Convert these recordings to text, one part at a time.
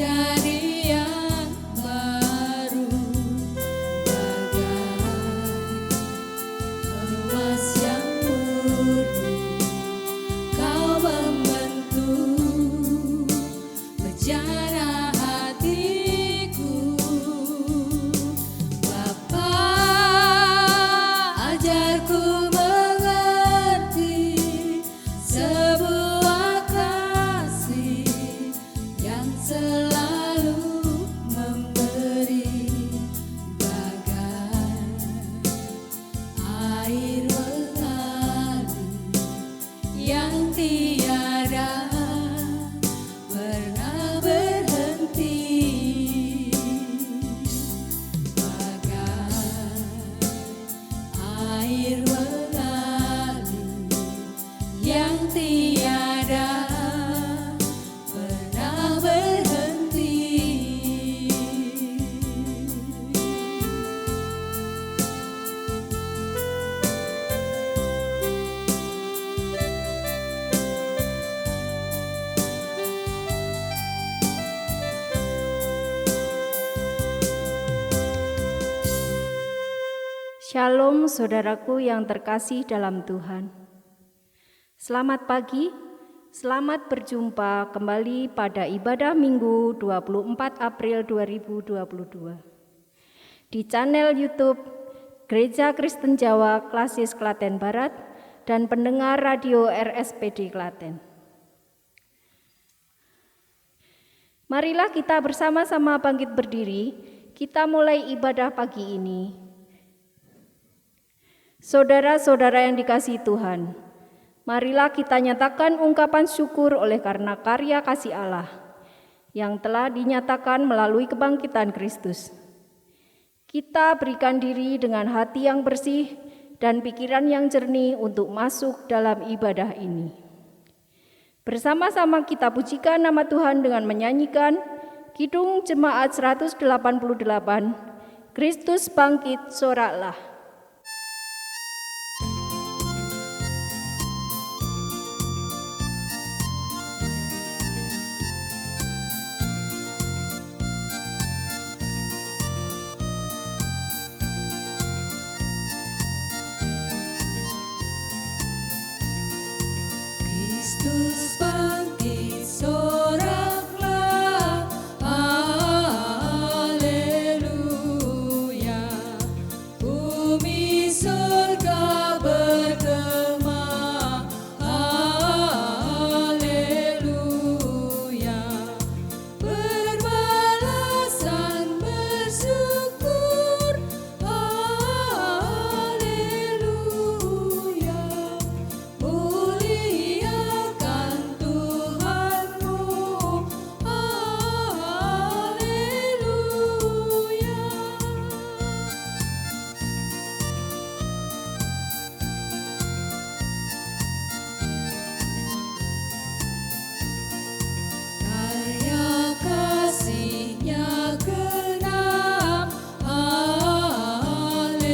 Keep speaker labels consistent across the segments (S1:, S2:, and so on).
S1: dari yang baru, bagai emas yang murni, kau membentuk rencana hatiku. Bapa, ajarku mengerti sebuah kasih yang selalu memberi, bagai air mengalir yang tiada pernah berhenti, bagai air mengalir yang tiada pernah berhenti.
S2: Shalom saudaraku yang terkasih dalam Tuhan. Selamat pagi, selamat berjumpa kembali pada ibadah Minggu 24 April 2022 di channel YouTube Gereja Kristen Jawa Klasis Klaten Barat dan pendengar radio RSPD Klaten. Marilah kita bersama-sama bangkit berdiri, kita mulai ibadah pagi ini. Saudara-saudara yang dikasihi Tuhan, marilah kita nyatakan ungkapan syukur oleh karena karya kasih Allah yang telah dinyatakan melalui kebangkitan Kristus. Kita berikan diri dengan hati yang bersih dan pikiran yang jernih untuk masuk dalam ibadah ini. Bersama-sama kita pujikan nama Tuhan dengan menyanyikan Kidung Jemaat 188, Kristus bangkit soraklah.
S1: Kristus bangkit soraklah, haleluya. Bumi surga bergema, haleluya. Berbalasan bersyukur, haleluya. Muliakan Tuhanmu, haleluya. Karya kasih-Nya genap, haleluya.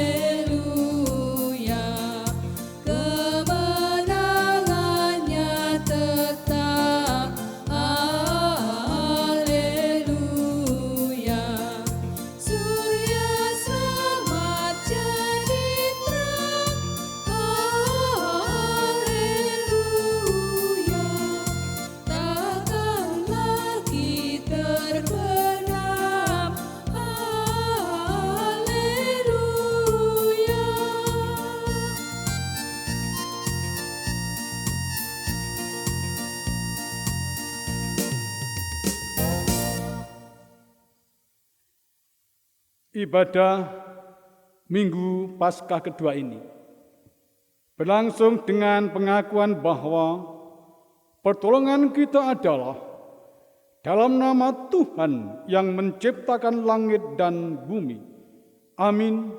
S1: Kemenangannya tetap, haleluya. Surya selamat jadi terang, haleluya. Takkan lagi terbenam, haleluya.
S3: Ibadah Minggu Paskah kedua ini berlangsung dengan pengakuan bahwa pertolongan kita adalah dalam nama Tuhan yang menciptakan langit dan bumi. Amin.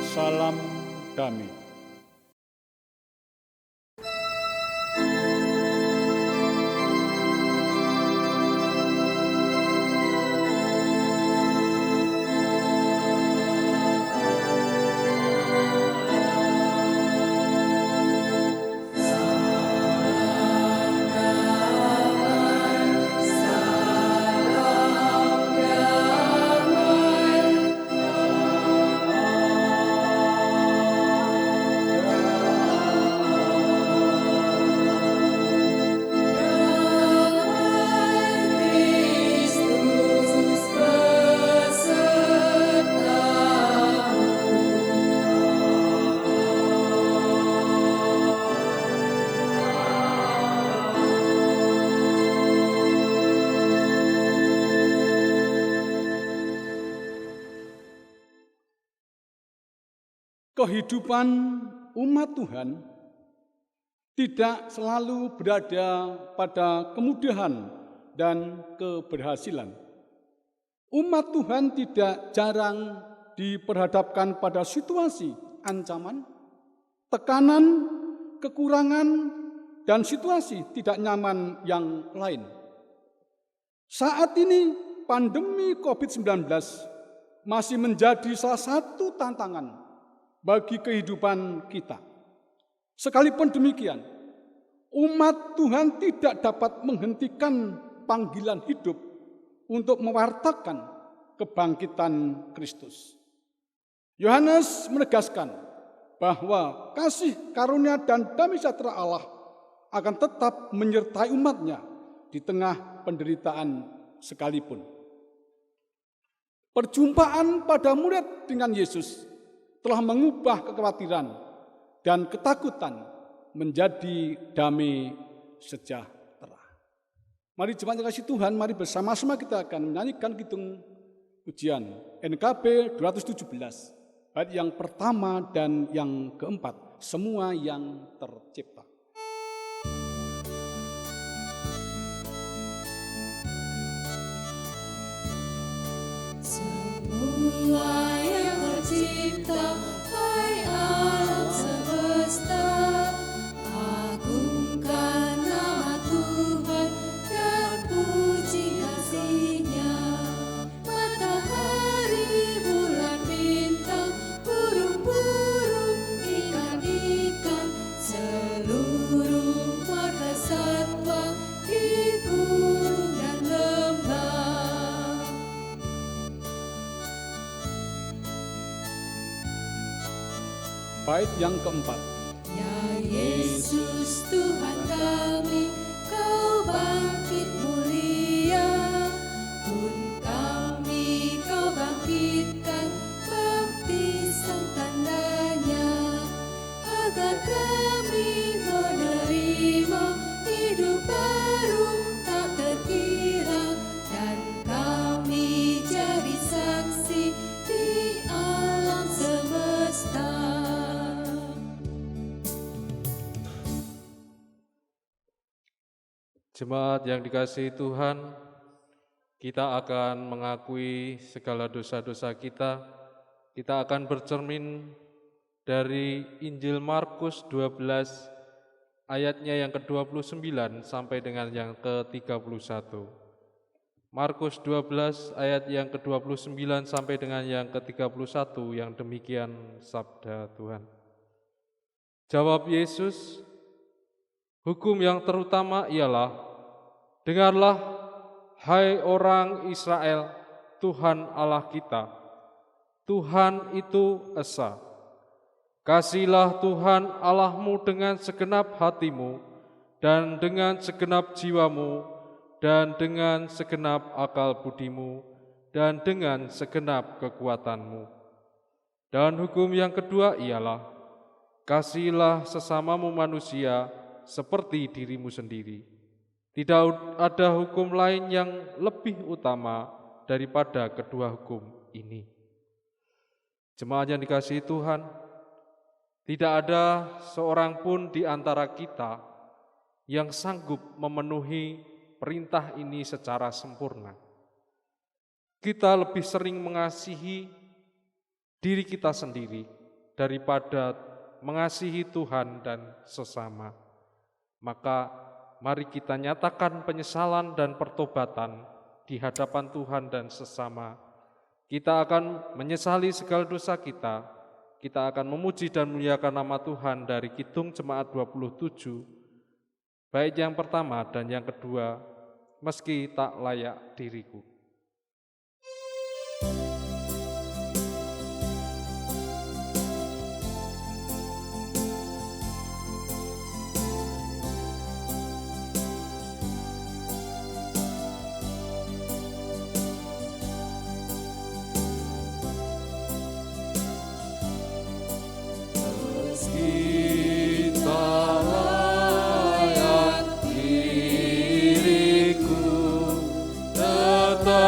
S3: Salam damai. kehidupan umat Tuhan tidak selalu berada pada kemudahan dan keberhasilan. Umat Tuhan tidak jarang diperhadapkan pada situasi ancaman, tekanan, kekurangan, dan situasi tidak nyaman yang lain. Saat ini pandemi COVID-19 masih menjadi salah satu tantangan bagi kehidupan kita. Sekalipun demikian, umat Tuhan tidak dapat menghentikan panggilan hidup untuk mewartakan kebangkitan Kristus. Yohanes menegaskan bahwa kasih karunia dan damai sejahtera Allah akan tetap menyertai umatnya di tengah penderitaan sekalipun. Perjumpaan pada murid dengan Yesus telah mengubah kekhawatiran dan ketakutan menjadi damai sejahtera. Mari jemaat yang kasih Tuhan, mari bersama-sama kita akan menyanyikan kidung pujian NKB 217, ayat yang pertama dan yang keempat, semua yang tercipta.
S1: Semua yang tercipta, hai alam semesta, agungkan nama Tuhan dan puji kasih-Nya. Matahari, bulan, bintang, burung-burung, ikan-ikan, seluruh warga satwa di gunung dan lembah.
S3: Bait yang keempat.
S1: Ya Yesus Tuhan kami, Kau bangkit mulia, pun kami Kau bangkitkan, baptisan tandanya, agar kami menerima hidup baru tak terkira, dan kami jadi saksi di alam semesta.
S4: Jemaat yang dikasihi Tuhan, kita akan mengakui segala dosa-dosa kita. Kita akan bercermin dari Injil Markus 12 ayatnya yang ke-29 sampai dengan yang ke-31. Markus 12 ayat yang ke-29 sampai dengan yang ke-31 yang demikian sabda Tuhan. Jawab Yesus, hukum yang terutama ialah, dengarlah, hai orang Israel, Tuhan Allah kita, Tuhan itu esa. Kasihilah Tuhan Allahmu dengan segenap hatimu, dan dengan segenap jiwamu, dan dengan segenap akal budimu, dan dengan segenap kekuatanmu. Dan hukum yang kedua ialah, kasihilah sesamamu manusia seperti dirimu sendiri. Tidak ada hukum lain yang lebih utama daripada kedua hukum ini. Jemaat yang dikasihi Tuhan, tidak ada seorang pun di antara kita yang sanggup memenuhi perintah ini secara sempurna. Kita lebih sering mengasihi diri kita sendiri daripada mengasihi Tuhan dan sesama. Maka mari kita nyatakan penyesalan dan pertobatan di hadapan Tuhan dan sesama. Kita akan menyesali segala dosa kita. Kita akan memuji dan memuliakan nama Tuhan dari Kidung Jemaat 27, bait yang pertama dan yang kedua, meski tak layak diriku.
S1: Tetap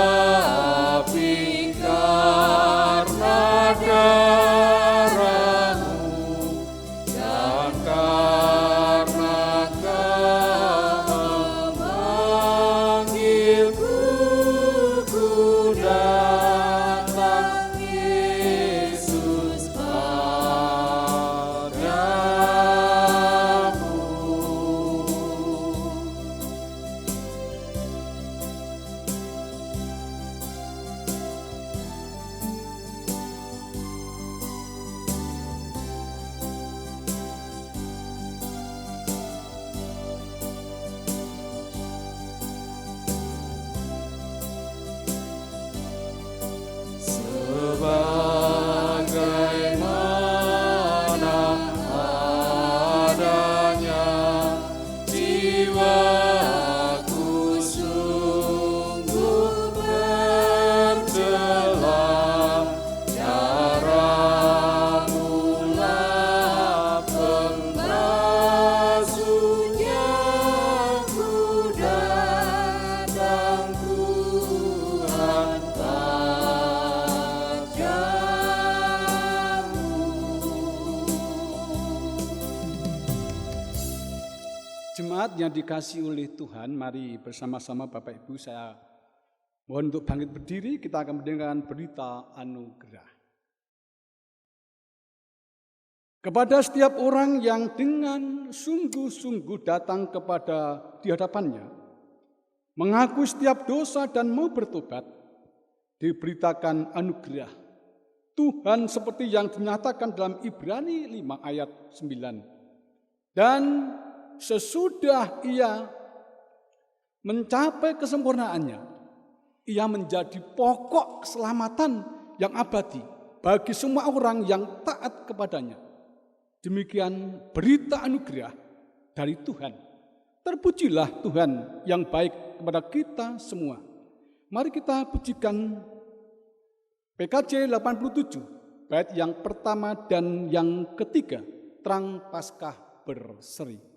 S3: Jemaat yang dikasihi oleh Tuhan, mari bersama-sama Bapak Ibu saya mohon untuk bangkit berdiri, kita akan mendengarkan berita anugerah. Kepada setiap orang yang dengan sungguh-sungguh datang kepada di hadapannya, mengaku setiap dosa dan mau bertobat, diberitakan anugerah Tuhan seperti yang dinyatakan dalam Ibrani 5 ayat 9. Dan sesudah ia mencapai kesempurnaannya, ia menjadi pokok keselamatan yang abadi bagi semua orang yang taat kepadanya. Demikian berita anugerah dari Tuhan. Terpujilah Tuhan yang baik kepada kita semua. Mari kita pujikan PKJ 87, bait yang pertama dan yang ketiga, Terang Paskah Berseri.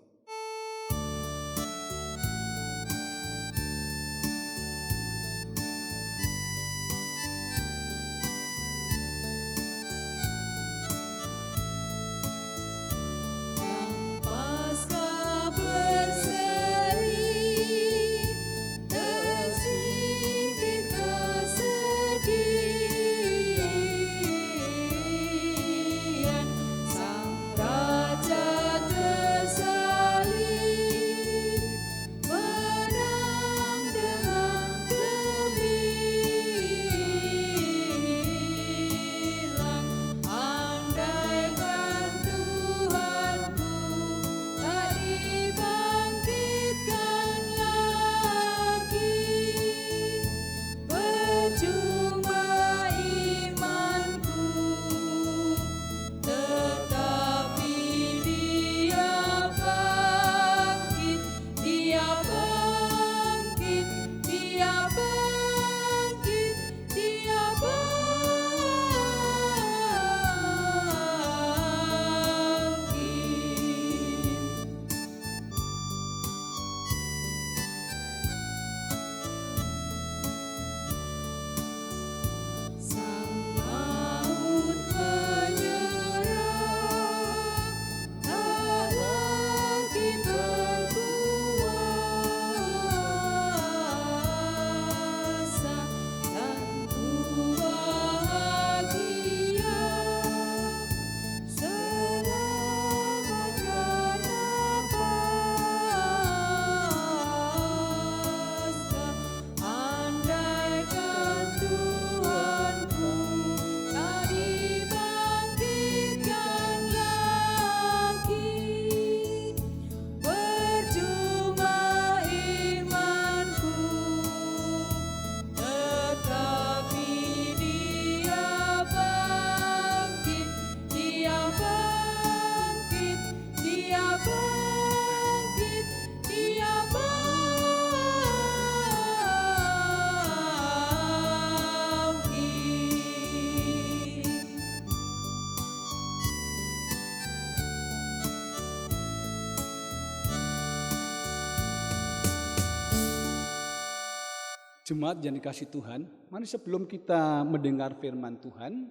S3: Jemaat yang dikasihi Tuhan, mari sebelum kita mendengar firman Tuhan,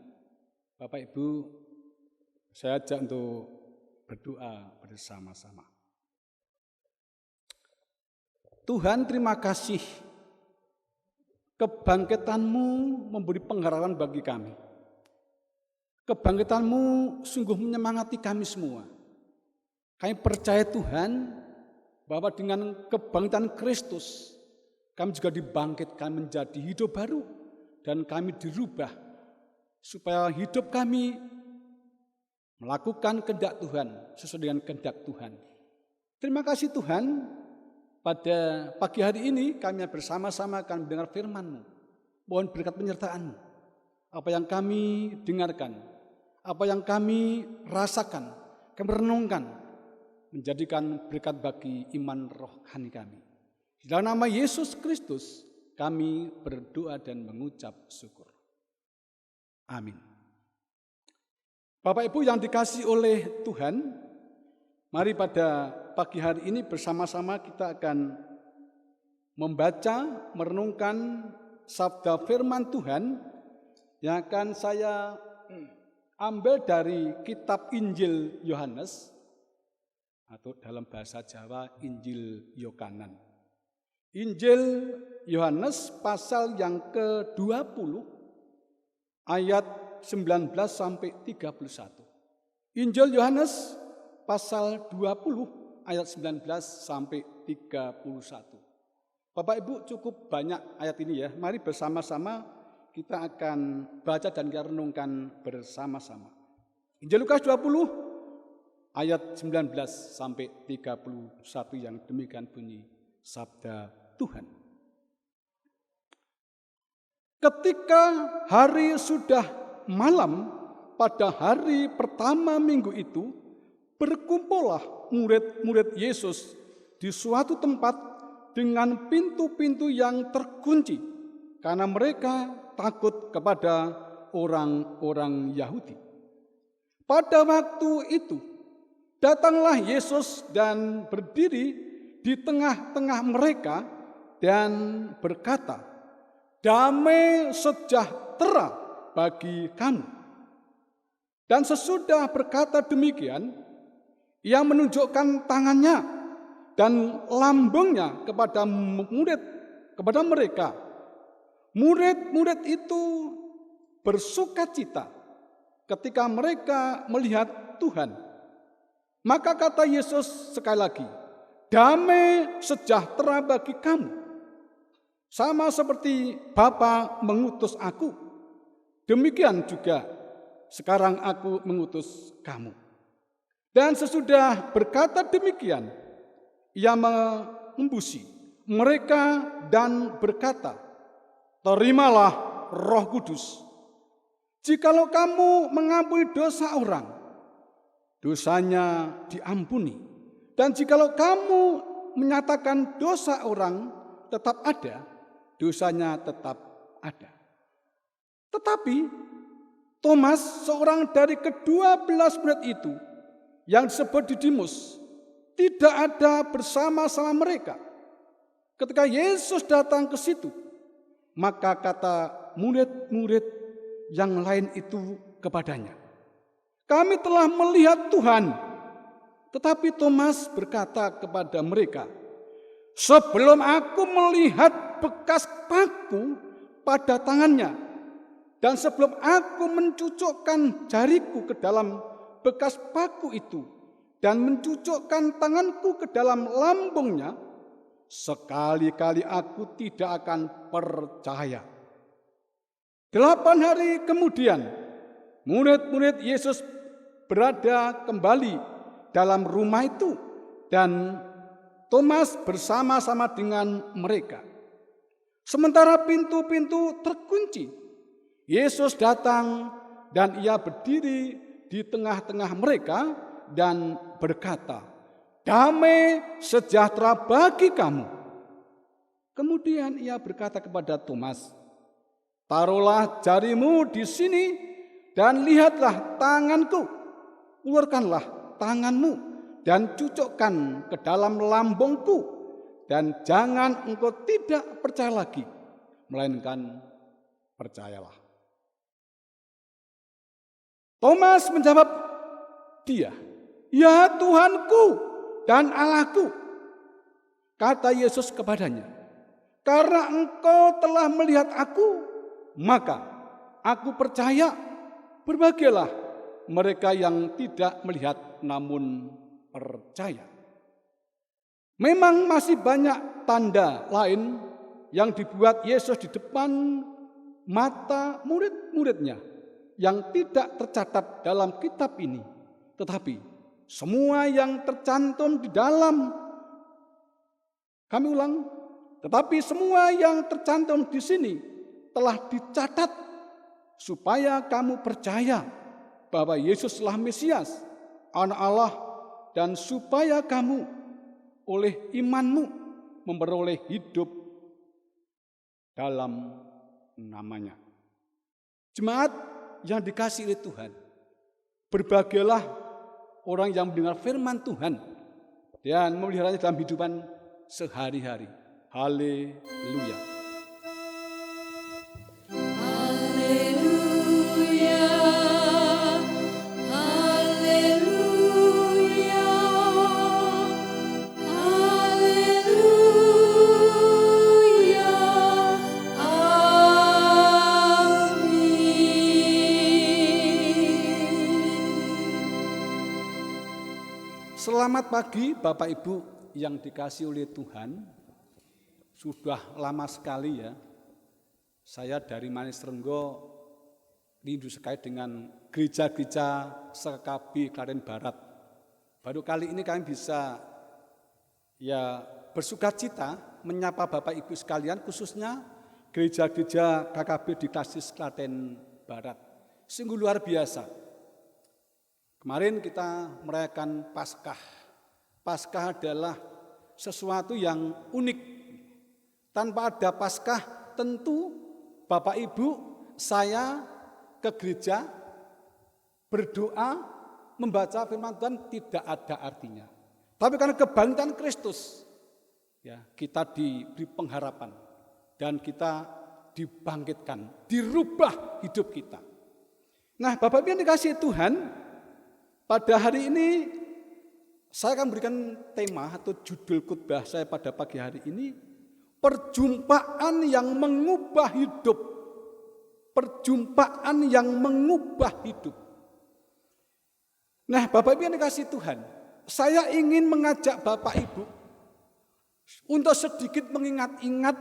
S3: Bapak Ibu, saya ajak untuk berdoa bersama-sama. Tuhan, terima kasih, kebangkitan-Mu memberi pengharapan bagi kami. Kebangkitan-Mu sungguh menyemangati kami semua. Kami percaya Tuhan, bahwa dengan kebangkitan Kristus, kami juga dibangkitkan menjadi hidup baru dan kami dirubah supaya hidup kami melakukan kehendak Tuhan sesuai dengan kehendak Tuhan. Terima kasih Tuhan, pada pagi hari ini kami bersama-sama akan mendengar firman-Mu. Mohon berkat penyertaan-Mu. Apa yang kami dengarkan, apa yang kami rasakan, kami renungkan, menjadikan berkat bagi iman rohani kami. Di dalam nama Yesus Kristus, kami berdoa dan mengucap syukur. Amin. Bapak Ibu yang dikasihi oleh Tuhan, mari pada pagi hari ini bersama-sama kita akan membaca, merenungkan sabda firman Tuhan yang akan saya ambil dari kitab Injil Yohanes, atau dalam bahasa Jawa Injil Yohanan. Injil Yohanes pasal yang ke-20 ayat 19 sampai 31. Injil Yohanes pasal 20 ayat 19 sampai 31. Bapak Ibu, cukup banyak ayat ini ya. Mari bersama-sama kita akan baca dan kita renungkan bersama-sama. Injil Lukas 20 ayat 19 sampai 31 yang demikian bunyi sabda Tuhan. Ketika hari sudah malam pada hari pertama minggu itu, berkumpullah murid-murid Yesus di suatu tempat dengan pintu-pintu yang terkunci karena mereka takut kepada orang-orang Yahudi. Pada waktu itu, datanglah Yesus dan berdiri di tengah-tengah mereka dan berkata, "Damai sejahtera bagi kamu." Dan sesudah berkata demikian, ia menunjukkan tangannya dan lambungnya kepada mereka. Murid-murid itu bersukacita ketika mereka melihat Tuhan. Maka kata Yesus sekali lagi, "Damai sejahtera bagi kamu. Sama seperti Bapa mengutus aku, demikian juga sekarang aku mengutus kamu." Dan sesudah berkata demikian, ia mengembusi mereka dan berkata, "Terimalah Roh Kudus. Jikalau kamu mengampuni dosa orang, dosanya diampuni. Dan jikalau kamu menyatakan dosa orang tetap ada, dosanya tetap ada." Tetapi Thomas, seorang dari ke-12 murid itu, yang disebut Didimus, tidak ada bersama-sama mereka. Ketika Yesus datang ke situ, maka kata murid-murid yang lain itu kepadanya, "Kami telah melihat Tuhan." Tetapi Thomas berkata kepada mereka, "Sebelum aku melihat bekas paku pada tangannya, dan sebelum aku mencucukkan jariku ke dalam bekas paku itu, dan mencucukkan tanganku ke dalam lambungnya, sekali-kali aku tidak akan percaya." 8 hari kemudian, murid-murid Yesus berada kembali dalam rumah itu, dan Thomas bersama-sama dengan mereka. Sementara pintu-pintu terkunci, Yesus datang dan ia berdiri di tengah-tengah mereka dan berkata, "Damai sejahtera bagi kamu." Kemudian ia berkata kepada Thomas, "Taruhlah jarimu di sini dan lihatlah tanganku. Ulurkanlah tanganmu dan cucukkan ke dalam lambungku, dan jangan engkau tidak percaya lagi, melainkan percayalah." Thomas menjawab dia, "Ya Tuhanku dan Allahku." Kata Yesus kepadanya, "Karena engkau telah melihat aku, maka aku percaya. Berbahagialah mereka yang tidak melihat namun percaya." Memang masih banyak tanda lain yang dibuat Yesus di depan mata murid-muridnya yang tidak tercatat dalam kitab ini. Tetapi semua yang tercantum di dalam, kami ulang, tetapi semua yang tercantum di sini telah dicatat supaya kamu percaya bahwa Yesuslah Mesias, Anak Allah, dan supaya kamu oleh imanmu memperoleh hidup dalam namanya. Jemaat yang dikasihi oleh Tuhan, berbahagialah orang yang mendengar firman Tuhan dan memeliharanya dalam kehidupan sehari-hari. Haleluya.
S1: Haleluya, haleluya.
S3: Selamat pagi Bapak Ibu yang dikasihi oleh Tuhan. Sudah lama sekali ya, saya dari Manis Renggo rindu sekali dengan gereja-gereja sekb Klaten Barat. Baru kali ini kami bisa ya bersukacita menyapa Bapak Ibu sekalian, khususnya gereja-gereja KKB di Klasis Klaten Barat. Sungguh luar biasa. Kemarin kita merayakan Paskah. Paskah adalah sesuatu yang unik. Tanpa ada Paskah, tentu Bapak Ibu, saya ke gereja, berdoa, membaca firman Tuhan tidak ada artinya. Tapi karena kebangkitan Kristus, ya kita diberi pengharapan dan kita dibangkitkan, dirubah hidup kita. Nah, Bapak Ibu yang dikasihi Tuhan, pada hari ini saya akan berikan tema atau judul khotbah saya pada pagi hari ini, perjumpaan yang mengubah hidup. Perjumpaan yang mengubah hidup. Nah, Bapak Ibu yang dikasihi Tuhan, saya ingin mengajak Bapak Ibu untuk sedikit mengingat-ingat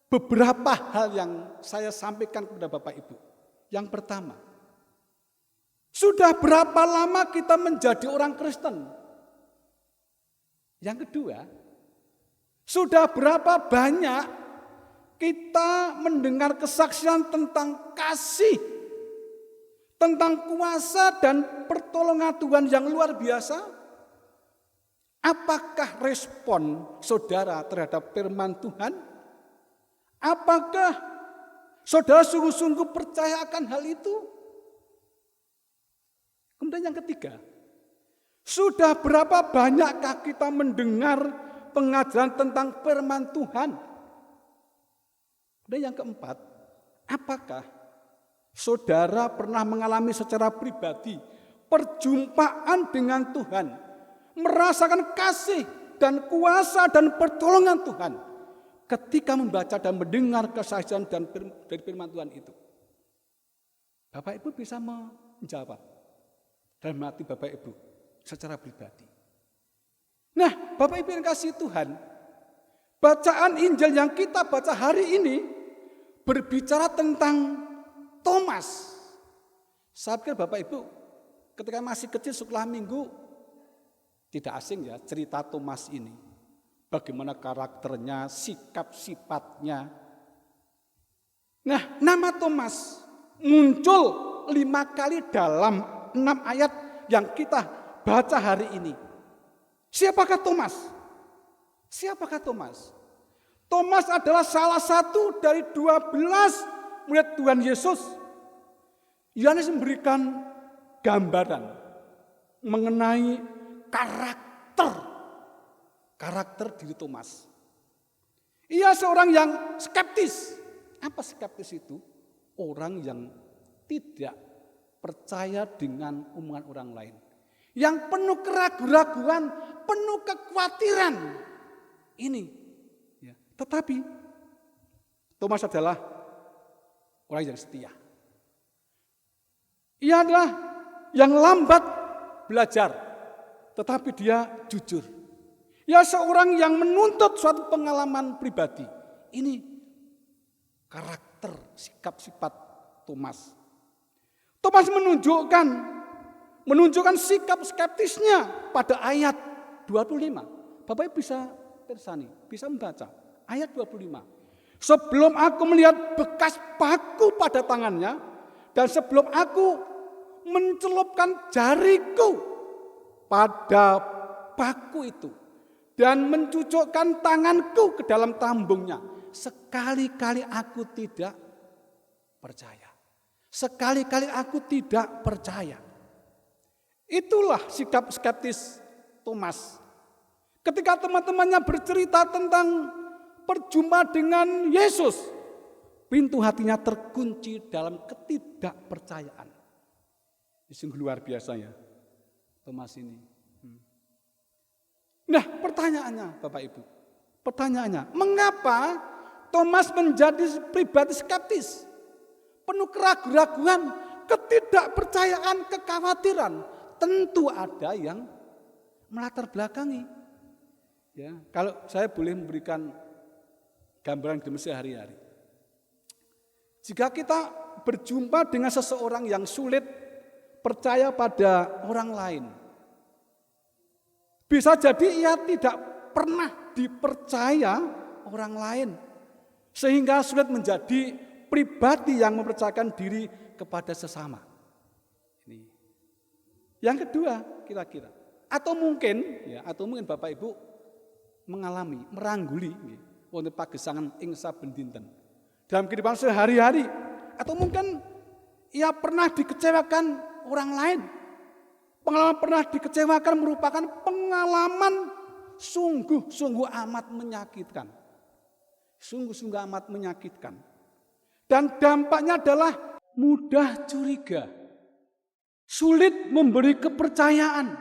S3: beberapa hal yang saya sampaikan kepada Bapak Ibu. Yang pertama, sudah berapa lama kita menjadi orang Kristen? Yang kedua, sudah berapa banyak kita mendengar kesaksian tentang kasih, tentang kuasa dan pertolongan Tuhan yang luar biasa? Apakah respon saudara terhadap firman Tuhan? Apakah saudara sungguh-sungguh percaya akan hal itu? Kemudian yang ketiga, sudah berapa banyakkah kita mendengar pengajaran tentang firman Tuhan? Dan yang keempat, apakah saudara pernah mengalami secara pribadi perjumpaan dengan Tuhan, merasakan kasih dan kuasa dan pertolongan Tuhan ketika membaca dan mendengar kesaksian dari firman Tuhan itu? Bapak Ibu bisa menjawab dalam hati Bapak Ibu secara pribadi. Nah, Bapak Ibu yang kasih Tuhan, bacaan Injil yang kita baca hari ini berbicara tentang Thomas. Saya pikir Bapak Ibu ketika masih kecil sekolah minggu tidak asing ya cerita Thomas ini. Bagaimana karakternya, sikap sifatnya. Nah, nama Thomas muncul 5 kali dalam 6 ayat yang kita baca hari ini. Siapakah Thomas? Siapakah Thomas? Thomas adalah salah satu dari 12 murid Tuhan Yesus. Yohanes memberikan gambaran mengenai karakter diri Thomas. Ia seorang yang skeptis. Apa skeptis itu? Orang yang tidak percaya dengan omongan orang lain. Yang penuh keraguan-raguan, penuh kekhawatiran. Ini. Ya. Tetapi Thomas adalah orang yang setia. Ia adalah yang lambat belajar, tetapi dia jujur. Ia seorang yang menuntut suatu pengalaman pribadi. Ini karakter, sikap sifat Thomas. Thomas menunjukkan sikap skeptisnya pada ayat 25. Bapak Ibu bisa tersani, bisa membaca ayat 25. Sebelum aku melihat bekas paku pada tangannya dan sebelum aku mencelupkan jariku pada paku itu dan mencucukkan tanganku ke dalam tambungnya, sekali-kali aku tidak percaya. Sekali-kali aku tidak percaya. Itulah sikap skeptis Thomas. Ketika teman-temannya bercerita tentang perjumpaan dengan Yesus, pintu hatinya terkunci dalam ketidakpercayaan. Sungguh luar biasa ya Thomas ini. Nah, pertanyaannya Bapak Ibu. Pertanyaannya, mengapa Thomas menjadi pribadi skeptis? Penuh keraguan-raguan, ketidakpercayaan, kekhawatiran. Tentu ada yang melatar belakangi. Ya, kalau saya boleh memberikan gambaran hidup sehari-hari. Jika kita berjumpa dengan seseorang yang sulit percaya pada orang lain, bisa jadi ia tidak pernah dipercaya orang lain, sehingga sulit menjadi pribadi yang mempercayakan diri kepada sesama. Ini. Yang kedua, kira-kira, atau mungkin Bapak Ibu mengalami, merangguli wonten pagesangan ing saben dinten dalam kehidupan sehari-hari, atau mungkin ia pernah dikecewakan orang lain. Pengalaman pernah dikecewakan merupakan pengalaman sungguh-sungguh amat menyakitkan. Sungguh-sungguh amat menyakitkan. Dan dampaknya adalah mudah curiga, sulit memberi kepercayaan.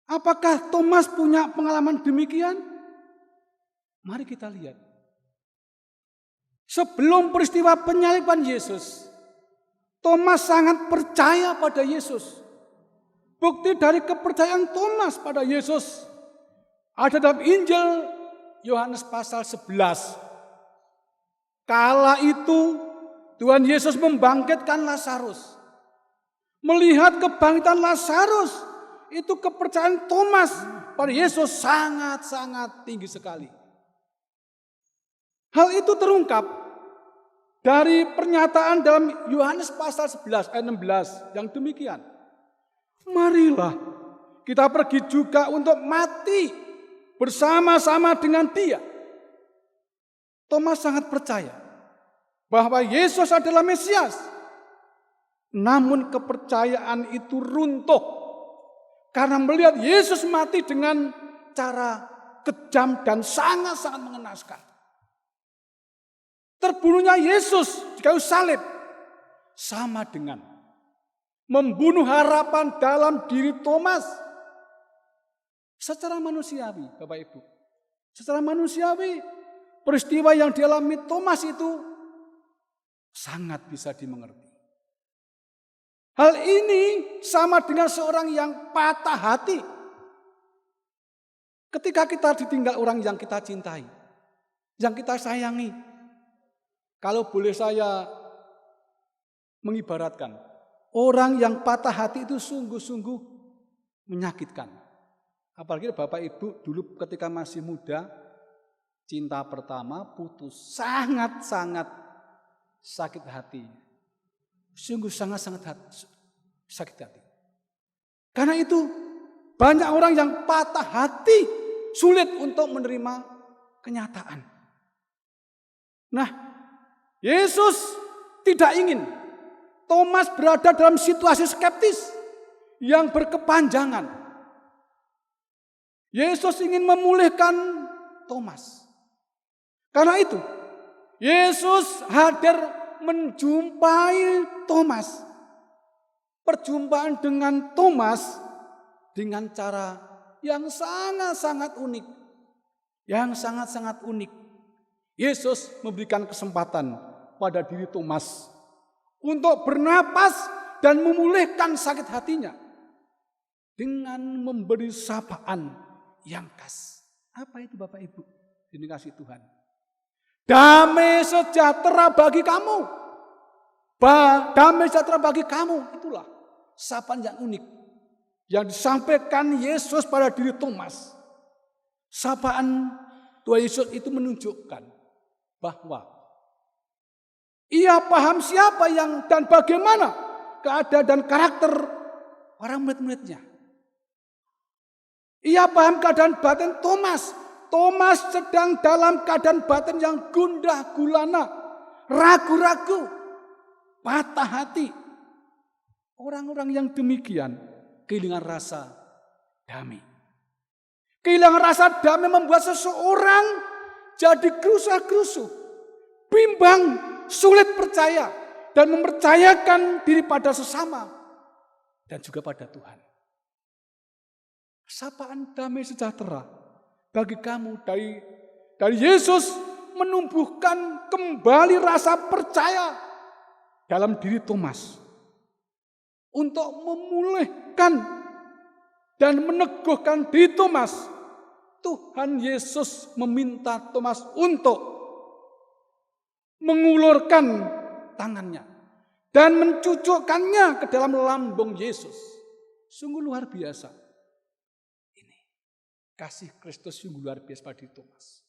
S3: Apakah Thomas punya pengalaman demikian? Mari kita lihat. Sebelum peristiwa penyaliban Yesus, Thomas sangat percaya pada Yesus. Bukti dari kepercayaan Thomas pada Yesus ada dalam Injil Yohanes pasal 11. Kala itu Tuhan Yesus membangkitkan Lazarus. Melihat kebangkitan Lazarus, itu kepercayaan Thomas pada Yesus sangat-sangat tinggi sekali. Hal itu terungkap dari pernyataan dalam Yohanes pasal 11 ayat 16 yang demikian. Marilah kita pergi juga untuk mati bersama-sama dengan Dia. Thomas sangat percaya bahwa Yesus adalah Mesias. Namun kepercayaan itu runtuh karena melihat Yesus mati dengan cara kejam dan sangat-sangat mengenaskan. Terbunuhnya Yesus di kayu salib sama dengan membunuh harapan dalam diri Thomas. Secara manusiawi, Bapak Ibu. Secara manusiawi, peristiwa yang dialami Thomas itu sangat bisa dimengerti. Hal ini sama dengan seorang yang patah hati. Ketika kita ditinggal orang yang kita cintai, yang kita sayangi. Kalau boleh saya mengibaratkan, orang yang patah hati itu sungguh-sungguh menyakitkan. Apalagi Bapak Ibu dulu ketika masih muda, cinta pertama putus, sangat-sangat sakit hati. Sungguh sangat-sangat sakit hati. Karena itu banyak orang yang patah hati, sulit untuk menerima kenyataan. Nah, Yesus tidak ingin Thomas berada dalam situasi skeptis yang berkepanjangan. Yesus ingin memulihkan Thomas. Karena itu, Yesus hadir menjumpai Thomas. Perjumpaan dengan Thomas dengan cara yang sangat-sangat unik. Yang sangat-sangat unik. Yesus memberikan kesempatan pada diri Thomas untuk bernapas dan memulihkan sakit hatinya dengan memberi sapaan yang khas. Apa itu Bapak Ibu? Ini kasih Tuhan. Damai sejahtera bagi kamu. Damai sejahtera bagi kamu. Itulah sapaan yang unik yang disampaikan Yesus pada diri Thomas. Sapaan Tuhan Yesus itu menunjukkan bahwa ia paham siapa yang dan bagaimana keadaan dan karakter para murid-muridnya. Ia paham keadaan batin Thomas. Thomas sedang dalam keadaan batin yang gundah gulana, ragu-ragu, patah hati. Orang-orang yang demikian kehilangan rasa damai. Kehilangan rasa damai membuat seseorang jadi gerusa-gerusu, bimbang, sulit percaya, dan mempercayakan diri pada sesama dan juga pada Tuhan. Sapaan damai sejahtera bagi kamu dari Yesus menumbuhkan kembali rasa percaya dalam diri Thomas untuk memulihkan dan meneguhkan di Thomas, Tuhan Yesus meminta Thomas untuk mengulurkan tangannya dan mencucukkannya ke dalam lambung Yesus. Sungguh luar biasa. Ini kasih Kristus sungguh luar biasa pada Thomas.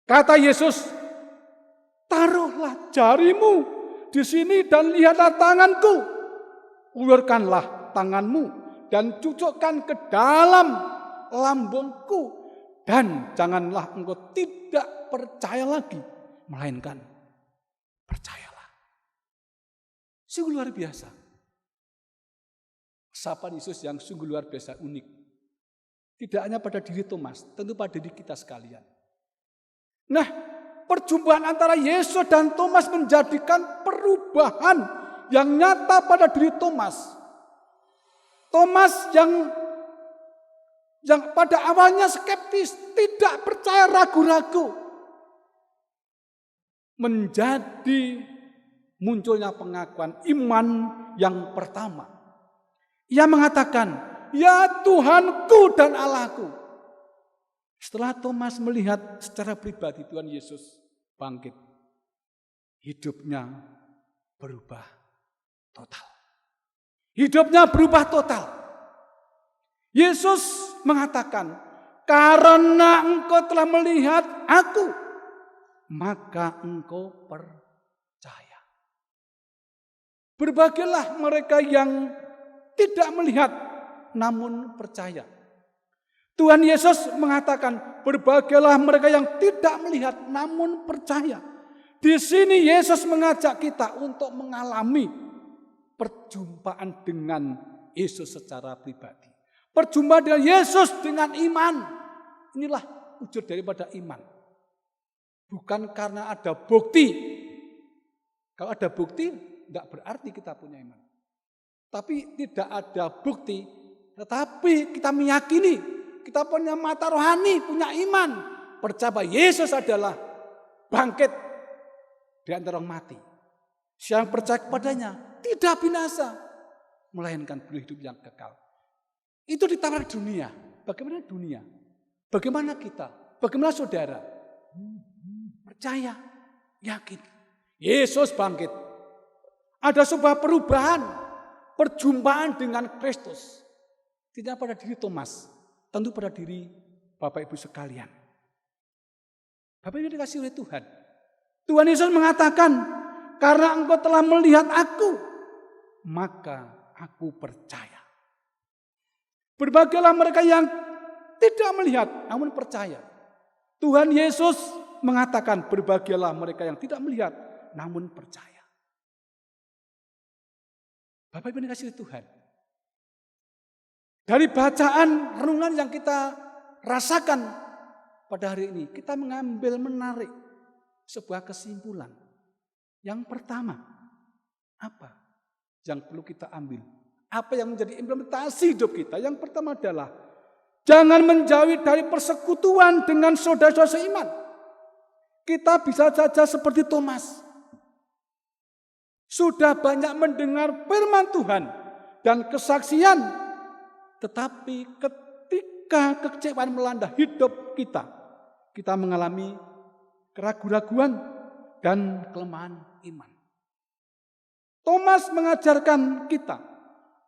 S3: Kata Yesus, taruhlah jarimu di sini dan lihatlah tanganku. Ulurkanlah tanganmu dan cucukkan ke dalam lambungku. Dan janganlah engkau tidak percaya lagi, melainkan percayalah. Sungguh luar biasa. Sapaan Yesus yang sungguh luar biasa unik. Tidak hanya pada diri Thomas, tentu pada diri kita sekalian. Nah, perjumpaan antara Yesus dan Thomas menjadikan perubahan yang nyata pada diri Thomas. Thomas yang pada awalnya skeptis, tidak percaya, ragu-ragu, menjadi munculnya pengakuan iman yang pertama. Ia mengatakan, ya Tuhanku dan Allahku. Setelah Thomas melihat secara pribadi Tuhan Yesus bangkit, hidupnya berubah total. Hidupnya berubah total. Yesus mengatakan, karena engkau telah melihat aku, maka engkau percaya. Berbahagialah mereka yang tidak melihat namun percaya. Tuhan Yesus mengatakan, berbahagialah mereka yang tidak melihat namun percaya. Di sini Yesus mengajak kita untuk mengalami perjumpaan dengan Yesus secara pribadi. Perjumpaan dengan Yesus dengan iman. Inilah wujud daripada iman. Bukan karena ada bukti. Kalau ada bukti, tidak berarti kita punya iman. Tapi tidak ada bukti, tetapi kita meyakini. Kita punya mata rohani, punya iman. Percaya bahwa Yesus adalah bangkit di antara orang mati. Siapa yang percaya kepadanya tidak binasa, melainkan berhidup yang kekal. Itu ditawar dunia. Bagaimana dunia? Bagaimana kita? Bagaimana saudara? Percaya, yakin. Yesus bangkit. Ada sebuah perubahan, perjumpaan dengan Kristus. Tidak pada diri Thomas, tentu pada diri Bapak Ibu sekalian. Bapak Ibu dikasih oleh Tuhan. Tuhan Yesus mengatakan, karena engkau telah melihat aku, maka aku percaya. Berbahagialah mereka yang tidak melihat, namun percaya. Tuhan Yesus mengatakan, berbahagialah mereka yang tidak melihat, namun percaya. Bapak Ibu dikasih oleh Tuhan. Dari bacaan renungan yang kita rasakan pada hari ini, kita menarik sebuah kesimpulan. Yang pertama, apa yang perlu kita ambil? Apa yang menjadi implementasi hidup kita? Yang pertama adalah, jangan menjauhi dari persekutuan dengan saudara-saudara seiman. Kita bisa saja seperti Thomas. Sudah banyak mendengar firman Tuhan dan kesaksian, tetapi ketika kekecewaan melanda hidup kita, kita mengalami keraguan-raguan dan kelemahan iman. Thomas mengajarkan kita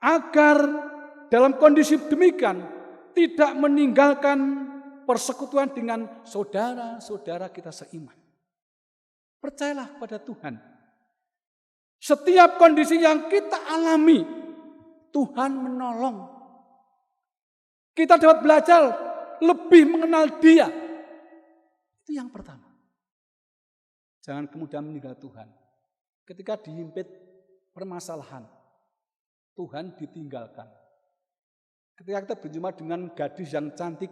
S3: agar dalam kondisi demikian tidak meninggalkan persekutuan dengan saudara-saudara kita seiman. Percayalah pada Tuhan. Setiap kondisi yang kita alami, Tuhan menolong. Kita dapat belajar lebih mengenal Dia. Itu yang pertama. Jangan kemudian meninggal Tuhan. Ketika dihimpit permasalahan, Tuhan ditinggalkan. Ketika kita berjumpa dengan gadis yang cantik,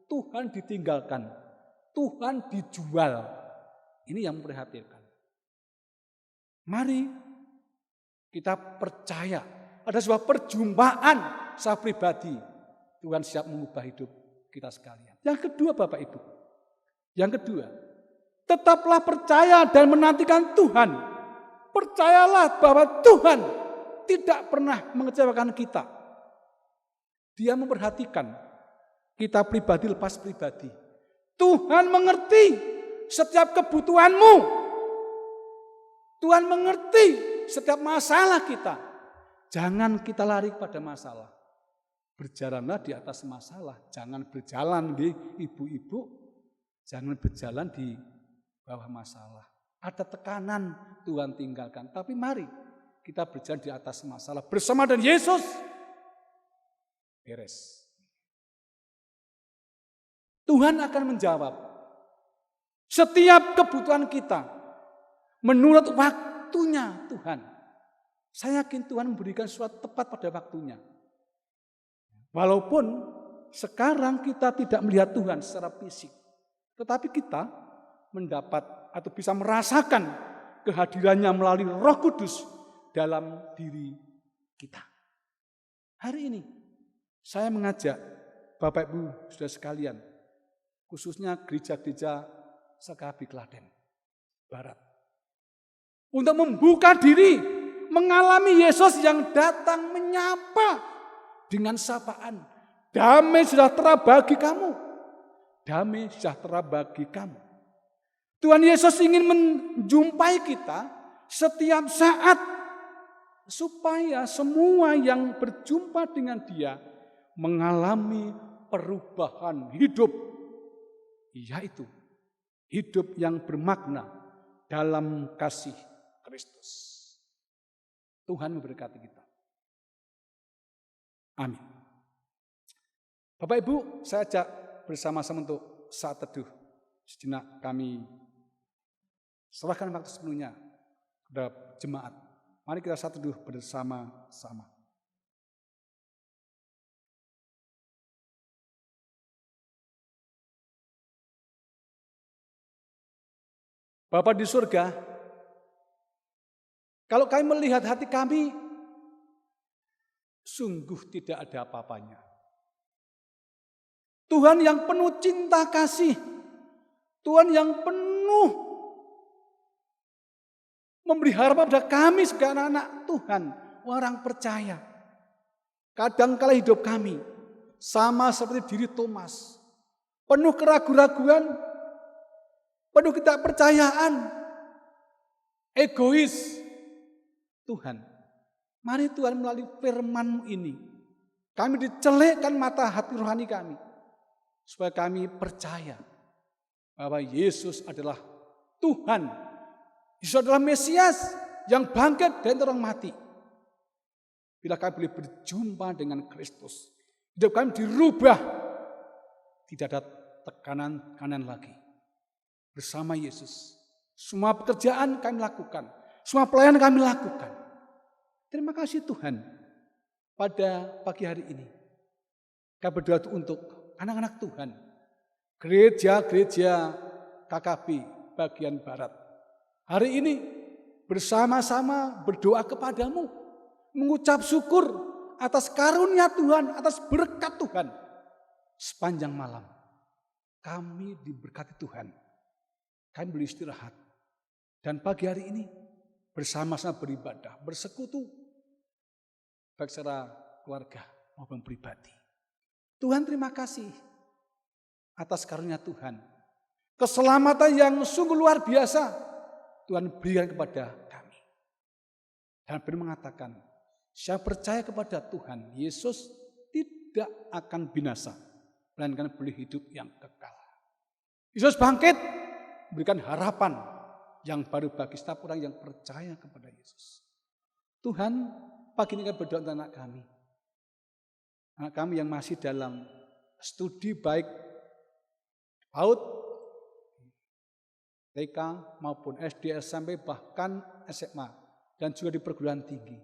S3: Tuhan ditinggalkan. Tuhan dijual. Ini yang memprihatinkan. Mari kita percaya ada sebuah perjumpaan secara pribadi. Tuhan siap mengubah hidup kita sekalian. Yang kedua Bapak Ibu. Yang kedua, tetaplah percaya dan menantikan Tuhan. Percayalah bahwa Tuhan tidak pernah mengecewakan kita. Dia memperhatikan kita pribadi lepas pribadi. Tuhan mengerti setiap kebutuhanmu. Tuhan mengerti setiap masalah kita. Jangan kita lari pada masalah. Berjalanlah di atas masalah. Jangan berjalan di ibu-ibu. Jangan berjalan di bawah masalah. Ada tekanan, Tuhan tinggalkan. Tapi mari kita berjalan di atas masalah bersama dengan Yesus. Beres. Tuhan akan menjawab setiap kebutuhan kita menurut waktunya Tuhan. Saya yakin Tuhan memberikan sesuatu tepat pada waktunya. Walaupun sekarang kita tidak melihat Tuhan secara fisik, tetapi kita mendapat atau bisa merasakan kehadirannya melalui Roh Kudus dalam diri kita. Hari ini saya mengajak Bapak Ibu Saudara sekalian, khususnya gereja-gereja Sekabi Klaten Barat, untuk membuka diri mengalami Yesus yang datang menyapa dengan sapaan, damai sejahtera bagi kamu. Damai sejahtera bagi kamu. Tuhan Yesus ingin menjumpai kita setiap saat supaya semua yang berjumpa dengan Dia mengalami perubahan hidup, yaitu hidup yang bermakna dalam kasih Kristus. Tuhan memberkati kita. Amin. Bapak Ibu, saya ajak bersama-sama untuk saat teduh. Sejenak kami serahkan waktu sepenuhnya kepada jemaat. Mari kita saat teduh bersama-sama. Bapa di surga, kalau kami melihat hati kami, sungguh tidak ada apa-apanya. Tuhan yang penuh cinta kasih, Tuhan yang penuh memberi harapan pada kami sebagai anak-anak Tuhan, orang percaya. Kadangkala hidup kami sama seperti diri Thomas, penuh keraguan-raguan, penuh ketidakpercayaan, egois. Tuhan, mari Tuhan melalui firman-Mu ini, kami dicelekkan mata hati rohani kami, supaya kami percaya bahwa Yesus adalah Tuhan. Yesus adalah Mesias yang bangkit dari orang mati. Bila kami boleh berjumpa dengan Kristus, hidup kami dirubah. Tidak ada tekanan lagi. Bersama Yesus, semua pekerjaan kami lakukan, semua pelayanan kami lakukan. Terima kasih Tuhan. Pada pagi hari ini, kami berdoa untuk anak-anak Tuhan, gereja-gereja KKB bagian Barat. Hari ini bersama-sama berdoa kepadamu, mengucap syukur atas karunia Tuhan, atas berkat Tuhan. Sepanjang malam kami diberkati Tuhan, kami boleh istirahat. Dan pagi hari ini bersama-sama beribadah, bersekutu, baik secara keluarga maupun pribadi. Tuhan terima kasih atas karunia Tuhan. Keselamatan yang sungguh luar biasa Tuhan berikan kepada kami. Dan Firman mengatakan, saya percaya kepada Tuhan Yesus tidak akan binasa, melainkan boleh hidup yang kekal. Yesus bangkit, memberikan harapan yang baru bagi setiap orang yang percaya kepada Yesus. Tuhan, pagi ini kami berdoa untuk anak kami. Anak kami yang masih dalam studi baik PAUD, TK maupun SD, SMP, bahkan SMA, dan juga di perguruan tinggi.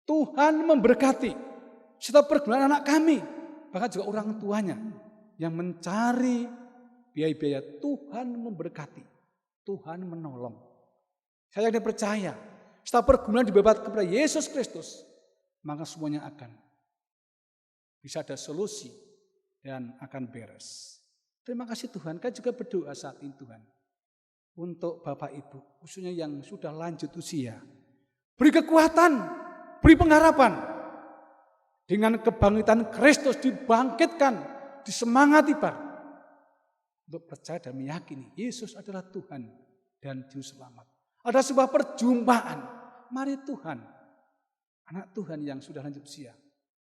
S3: Tuhan memberkati setiap perguruan anak kami, bahkan juga orang tuanya yang mencari biaya-biaya. Tuhan memberkati, Tuhan menolong. Saya yang percaya, setiap pergumulan dibabat kepada Yesus Kristus, maka semuanya akan bisa ada solusi dan akan beres. Terima kasih Tuhan. Kami juga berdoa saat ini Tuhan, untuk Bapak Ibu, khususnya yang sudah lanjut usia. Beri kekuatan, beri pengharapan. dengan kebangkitan Kristus dibangkitkan, disemangati untuk percaya dan meyakini Yesus adalah Tuhan dan Juru Selamat. Ada sebuah perjumpaan. Mari Tuhan, anak Tuhan yang sudah lanjut usia,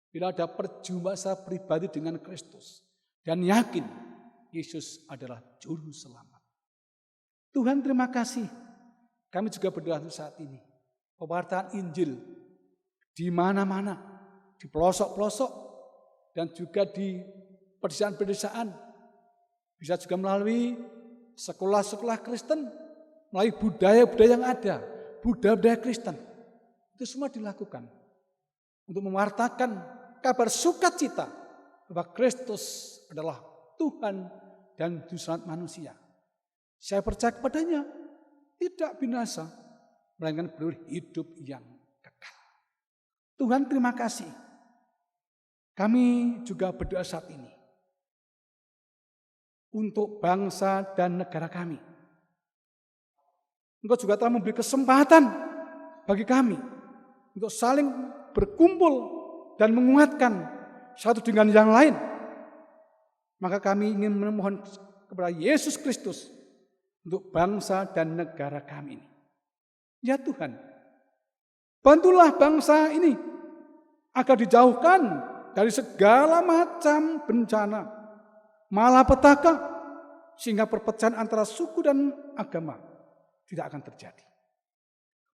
S3: bila ada perjumpaan secara pribadi dengan Kristus dan yakin Yesus adalah Juru Selamat. Tuhan terima kasih. Kami juga berdoa saat ini. Pewartaan Injil di mana-mana, di pelosok-pelosok dan juga di pedesaan-pedesaan. Bisa juga melalui sekolah-sekolah Kristen, melalui budaya-budaya yang ada, budaya-budaya Kristen. Itu semua dilakukan untuk mewartakan kabar sukacita bahwa Kristus adalah Tuhan dan Juru Selamat manusia. Saya percaya kepadanya, tidak binasa, melainkan beroleh hidup yang kekal. Tuhan terima kasih. Kami juga berdoa saat ini untuk bangsa dan negara kami. Engkau juga telah memberi kesempatan bagi kami untuk saling berkumpul dan menguatkan satu dengan yang lain. Maka kami ingin memohon kepada Yesus Kristus untuk bangsa dan negara kami ini. Ya Tuhan, bantulah bangsa ini agar dijauhkan dari segala macam bencana, malapetaka, sehingga perpecahan antara suku dan agama tidak akan terjadi.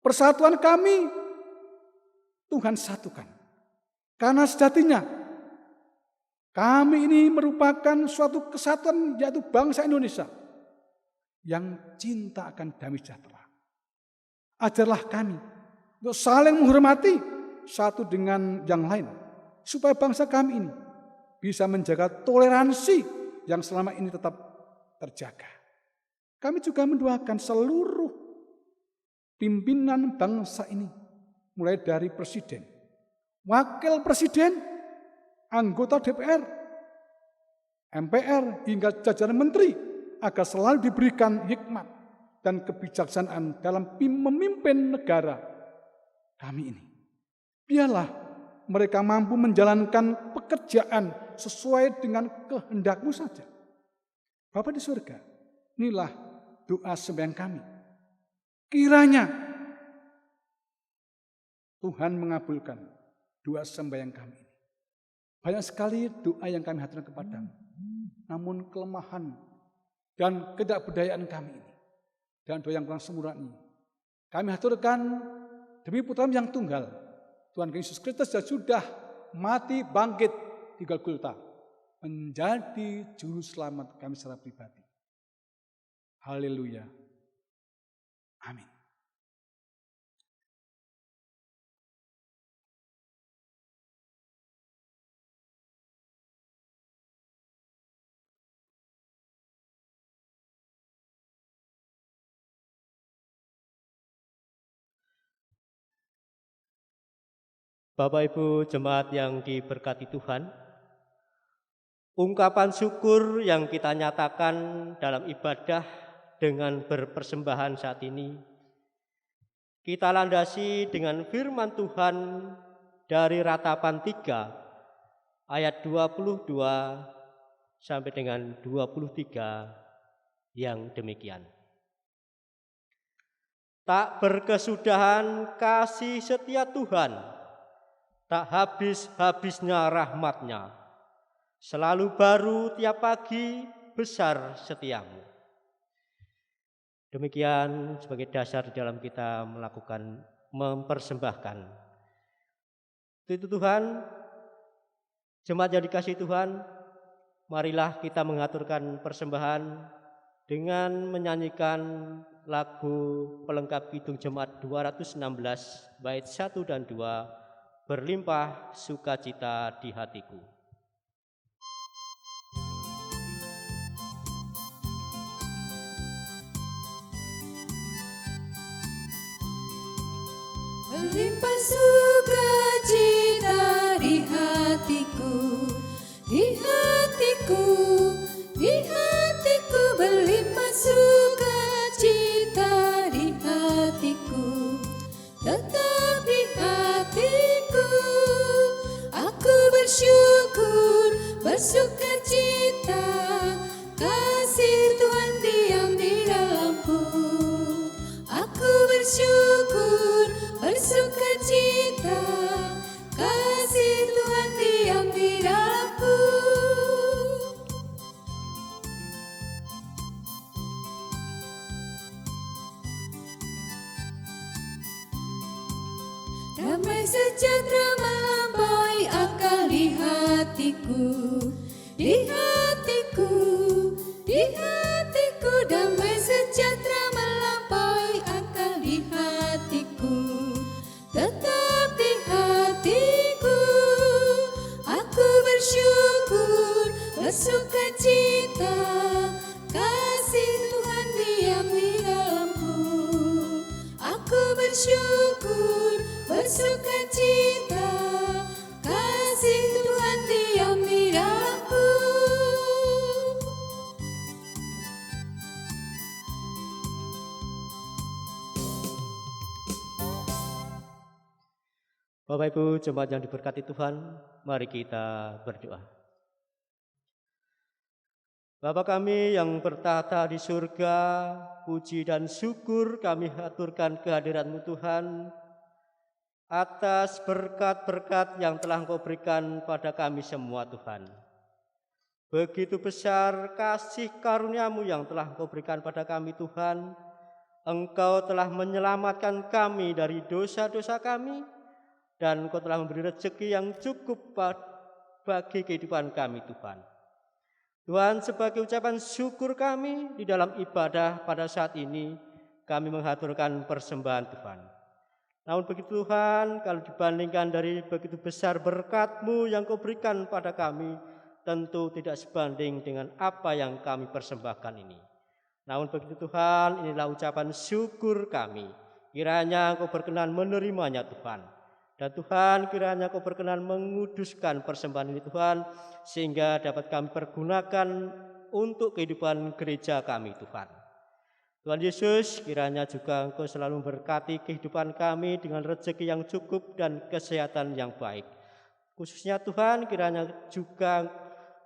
S3: Persatuan kami Tuhan satukan. Karena sejatinya kami ini merupakan suatu kesatuan, yaitu bangsa Indonesia yang cinta akan damai sejahtera. Ajarlah kami untuk saling menghormati satu dengan yang lain, supaya bangsa kami ini bisa menjaga toleransi yang selama ini tetap terjaga. Kami juga mendoakan seluruh pimpinan bangsa ini, mulai dari presiden, wakil presiden, anggota DPR, MPR, hingga jajaran menteri, agar selalu diberikan hikmat dan kebijaksanaan dalam memimpin negara kami ini. Biarlah mereka mampu menjalankan pekerjaan sesuai dengan kehendak-Mu saja. Bapa di surga, inilah doa sembahyang kami. Kiranya Tuhan mengabulkan doa sembahyang kami ini. Banyak sekali doa yang kami haturkan kepadamu, namun kelemahan dan ketidakberdayaan kami ini, dan doa yang kurang sempurna ini, kami haturkan demi putra yang tunggal, Tuhan Yesus Kristus yang sudah mati bangkit di Golgota, menjadi juru selamat kami secara pribadi. Haleluya. Amin.
S5: Bapak Ibu jemaat yang diberkati Tuhan, ungkapan syukur yang kita nyatakan dalam ibadah dengan berpersembahan saat ini, kita landasi dengan firman Tuhan dari Ratapan 3 ayat 22 sampai dengan 23 yang demikian. Tak berkesudahan kasih setia Tuhan, tak habis-habisnya rahmat-Nya, selalu baru tiap pagi, besar setiamu. Demikian sebagai dasar di dalam kita melakukan mempersembahkan. Itu Tuhan, jemaat yang dikasihi Tuhan, marilah kita mengaturkan persembahan dengan menyanyikan lagu pelengkap Kidung Jemaat 216 bait 1 dan 2, berlimpah sukacita di hatiku.
S1: Berlimpah sukacita di hatiku, di hatiku, di hatiku, berlimpah sukacita di hatiku, tetap di hatiku. Aku Damai sejahtera melampaui akal di hatiku, di hatiku, di hatiku. Damai sejahtera melampaui akal di hatiku, tetap di hatiku. Aku bersyukur, bersukacita, kasih Tuhan diam di dalamku. Aku bersyukur, bersukacita, kasih Tuhan diam di dalamku.
S5: Bapak Ibu jemaat yang diberkati Tuhan, mari kita berdoa. Bapa kami yang bertahta di surga, puji dan syukur kami aturkan kehadiran-Mu Tuhan, atas berkat-berkat yang telah Engkau berikan pada kami semua Tuhan. Begitu besar kasih karunia-Mu yang telah Engkau berikan pada kami Tuhan. Engkau telah menyelamatkan kami dari dosa-dosa kami, dan Engkau telah memberi rezeki yang cukup bagi kehidupan kami Tuhan. Tuhan, sebagai ucapan syukur kami di dalam ibadah pada saat ini, kami mengaturkan persembahan Tuhan. Namun begitu Tuhan, kalau dibandingkan dari begitu besar berkat-Mu yang Kau berikan pada kami, tentu tidak sebanding dengan apa yang kami persembahkan ini. Namun begitu Tuhan, inilah ucapan syukur kami. Kiranya Kau berkenan menerimanya Tuhan. Dan Tuhan, kiranya Kau berkenan menguduskan persembahan ini Tuhan, sehingga dapat kami pergunakan untuk kehidupan gereja kami Tuhan. Tuhan Yesus, kiranya juga Engkau selalu memberkati kehidupan kami dengan rezeki yang cukup dan kesehatan yang baik. Khususnya Tuhan, kiranya juga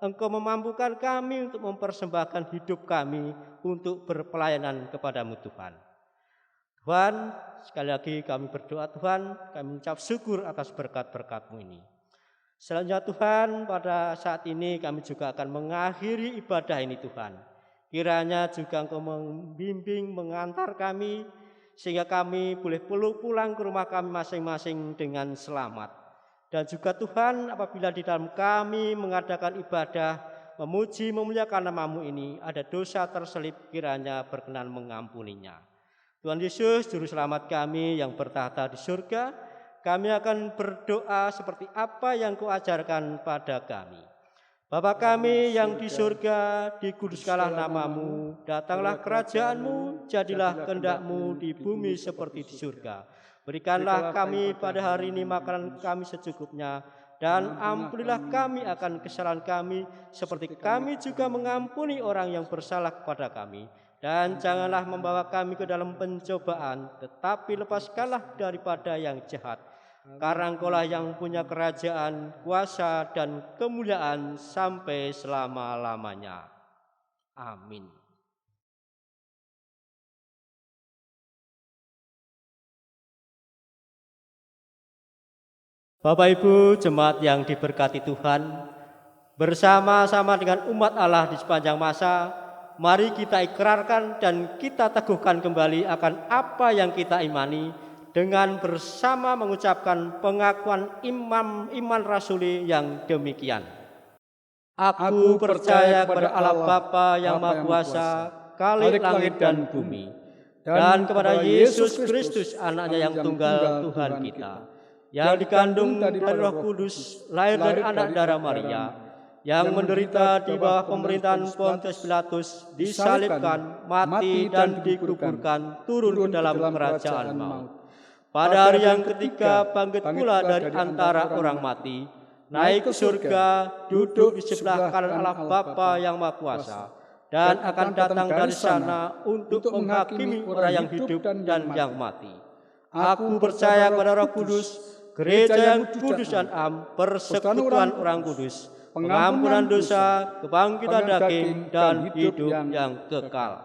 S5: Engkau memampukan kami untuk mempersembahkan hidup kami untuk berpelayanan kepadamu Tuhan. Tuhan, sekali lagi kami berdoa Tuhan, kami mengucap syukur atas berkat-berkat-Mu ini. Selanjutnya Tuhan, pada saat ini kami juga akan mengakhiri ibadah ini Tuhan. Kiranya juga Engkau membimbing, mengantar kami, sehingga kami boleh pulang ke rumah kami masing-masing dengan selamat. Dan juga Tuhan, apabila di dalam kami mengadakan ibadah, memuji, memuliakan nama-Mu ini, ada dosa terselip, kiranya berkenan mengampuninya. Tuhan Yesus, Juru Selamat kami yang bertahta di surga, kami akan berdoa seperti apa yang Kau ajarkan pada kami. Bapa kami yang di surga, dikuduskanlah nama-Mu, datanglah kerajaan-Mu, jadilah kehendak-Mu di bumi seperti di surga. Berikanlah kami pada hari ini makanan kami secukupnya, dan ampunilah kami akan kesalahan kami, seperti kami juga mengampuni orang yang bersalah kepada kami. Dan janganlah membawa kami ke dalam pencobaan, tetapi lepaskanlah daripada yang jahat. Karena Engkaulah yang punya kerajaan, kuasa, dan kemuliaan sampai selama-lamanya. Amin. Bapak Ibu jemaat yang diberkati Tuhan, bersama-sama dengan umat Allah di sepanjang masa, mari kita ikrarkan dan kita teguhkan kembali akan apa yang kita imani dengan bersama mengucapkan pengakuan iman rasuli yang demikian. Aku percaya kepada Allah Bapa yang Maha Kuasa, Khalik langit dan bumi, dan kepada Yesus Kristus anaknya yang tunggal Tuhan kita, yang dikandung dari Roh Kudus, lahir dari anak darah Maria, yang menderita di bawah pemerintahan Pontius Pilatus, disalibkan, mati dan dikuburkan, turun ke dalam kerajaan maut. Pada hari yang ketiga bangkit pula dari antara orang mati, naik ke surga, duduk di sebelah kanan Allah Bapa yang Maha Kuasa, dan akan datang dari sana untuk menghakimi orang yang hidup dan yang mati. Aku percaya kepada Roh Kudus, gereja yang kudus dan am, persekutuan orang kudus, pengampunan dosa, kebangkitan daging, dan hidup yang kekal.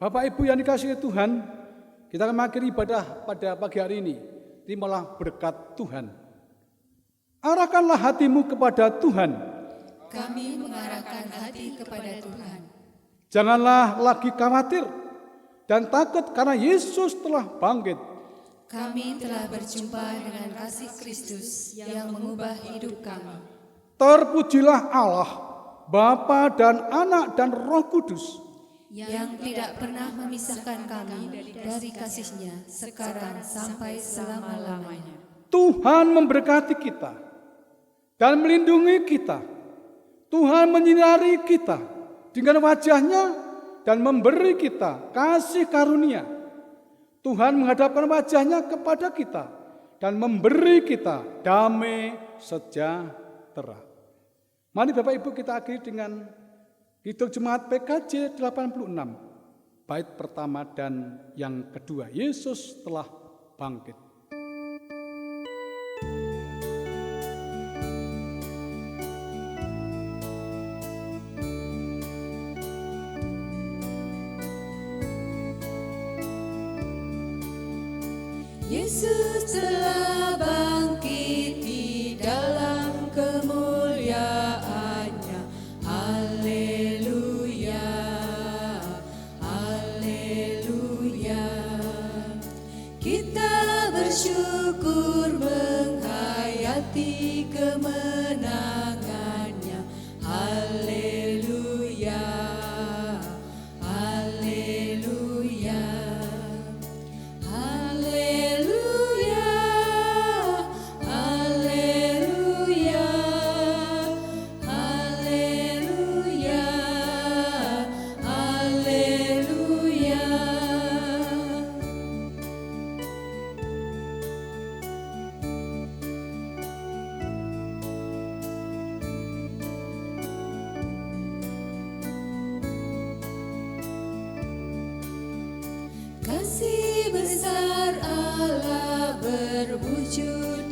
S3: Bapak Ibu yang dikasihi Tuhan, kita akan mengakhiri ibadah pada pagi hari ini. Terimalah berkat Tuhan. Arahkanlah hatimu kepada Tuhan.
S1: Kami mengarahkan hati kepada Tuhan.
S3: Janganlah lagi khawatir dan takut karena Yesus telah bangkit.
S1: Kami telah berjumpa dengan kasih Kristus yang mengubah hidup kami.
S3: Terpujilah Allah, Bapa dan Anak dan Roh Kudus,
S1: Yang tidak pernah memisahkan kami dari kasih-Nya sekarang sampai selama-lamanya.
S3: Tuhan memberkati kita dan melindungi kita. Tuhan menyinari kita dengan wajah-Nya dan memberi kita kasih karunia. Tuhan menghadapkan wajah-Nya kepada kita dan memberi kita damai sejahtera. Mari Bapak Ibu kita akhiri dengan Kidung Jemaat PKJ 86, bait pertama dan yang kedua. Yesus telah bangkit.
S1: Yesus telah bangkit di dalam kemuliaan-Nya. Haleluya, haleluya. Kita bersyukur menghayati kemenangan-Nya. Haleluya, haleluya. Haleluya, haleluya, haleluya, haleluya. Kasih besar Allah berwujud